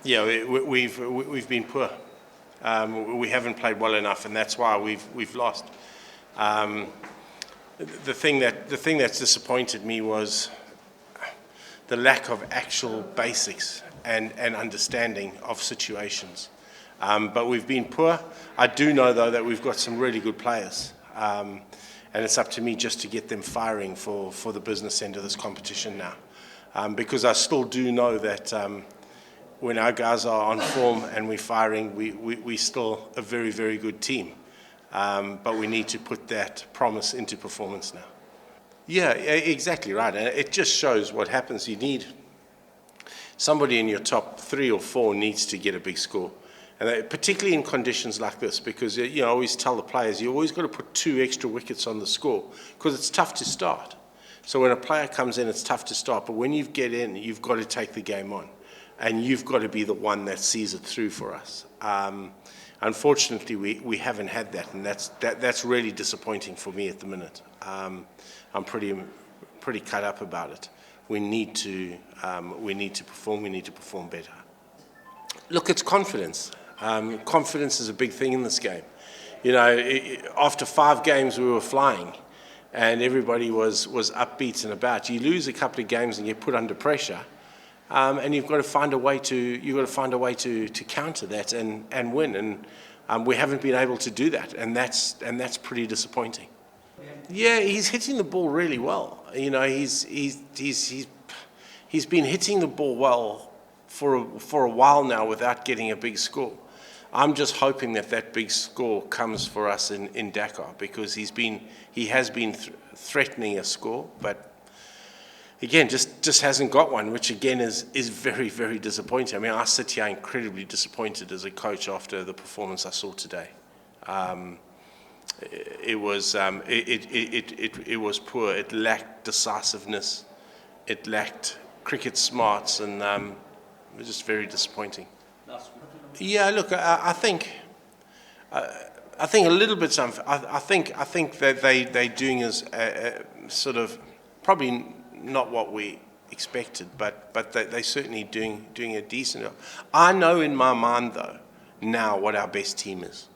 Yeah, we've been poor. We haven't played well enough, and that's why we've lost. The thing that's disappointed me was the lack of actual basics and understanding of situations. But we've been poor. I do know, though, that we've got some really good players. And it's up to me just to get them firing for the business end of this competition now. Because I still do know that when our guys are on form and we're firing, we're still a very, very good team. But we need to put that promise into performance now. Yeah, exactly right. And it just shows what happens. You need somebody in your top 3 or 4 needs to get a big score. And particularly in conditions like this, because I always tell the players, you always got to put 2 extra wickets on the score, because it's tough to start. So when a player comes in, it's tough to start. But when you get in, you've got to take the game on. And you've got to be the one that sees it through for us. Unfortunately, we haven't had that, and that's really disappointing for me at the minute. I'm pretty cut up about it. We need to perform. We need to perform better. Look, it's confidence. Confidence is a big thing in this game. After 5 games, we were flying, and everybody was upbeat and about. You lose a couple of games and you get put under pressure. And you've got to find a way to counter that and win, and we haven't been able to do that, and that's pretty disappointing. Yeah, he's hitting the ball really well. He's been hitting the ball well for a while now without getting a big score. I'm just hoping that big score comes for us in Dakar, because he has been threatening a score, but again, just hasn't got one, which again is very, very disappointing. I mean, I sit here incredibly disappointed as a coach after the performance I saw today. It was poor. It lacked decisiveness. It lacked cricket smarts, and it was just very disappointing. Yeah, look, I think a little bit. I think that they're doing is sort of probably not what we expected, but they're certainly doing a decent job. I know in my mind, though, now what our best team is.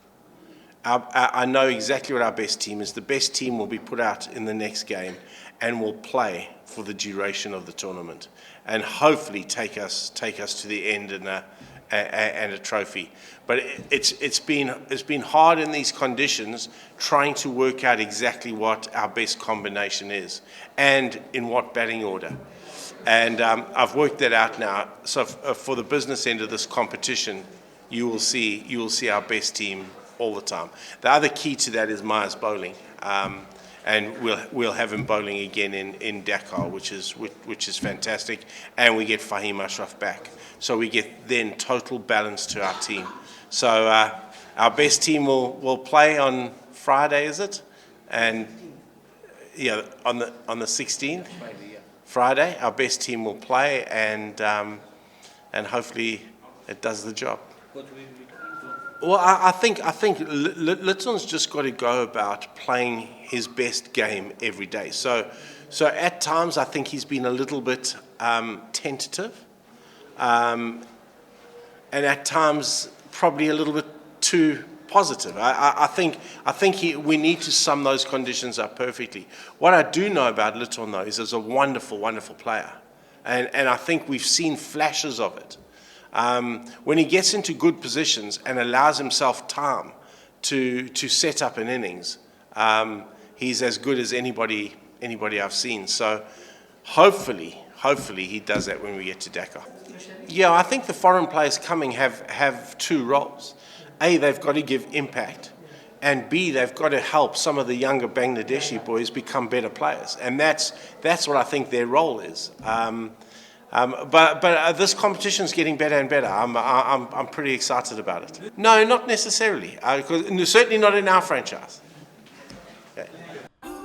I know exactly what our best team is. The best team will be put out in the next game and will play for the duration of the tournament, and hopefully take us to the end and a trophy. But it's been hard in these conditions, trying to work out exactly what our best combination is and in what batting order. And I've worked that out now. So for the business end of this competition, you will see our best team all the time. The other key to that is Maya's bowling. And we'll have him bowling again in Dakar, which is fantastic, and we get Fahim Ashraf back, so we get then total balance to our team. So our best team will play on Friday, is it? And yeah, on the 16th, Friday, our best team will play, and hopefully it does the job. Well, I think Ḽitsoņ's just got to go about playing his best game every day. So at times I think he's been a little bit tentative, and at times probably a little bit too positive. I think we need to sum those conditions up perfectly. What I do know about Ḽitsoņ, though, is he's a wonderful, wonderful player, and I think we've seen flashes of it. When he gets into good positions and allows himself time to set up an innings, he's as good as anybody I've seen. So hopefully he does that when we get to Dakar. Yeah, I think the foreign players coming have 2 roles. A, they've got to give impact, and B, they've got to help some of the younger Bangladeshi boys become better players, and that's what I think their role is. But this competition is getting better and better. I'm pretty excited about it. No, not necessarily. Certainly not in our franchise. Okay.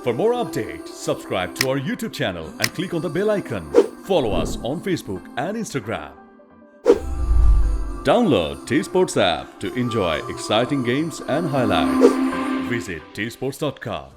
For more updates, subscribe to our YouTube channel and click on the bell icon. Follow us on Facebook and Instagram. Download 𝗃 Sports app to enjoy exciting games and highlights. Visit 𝗃sports.com.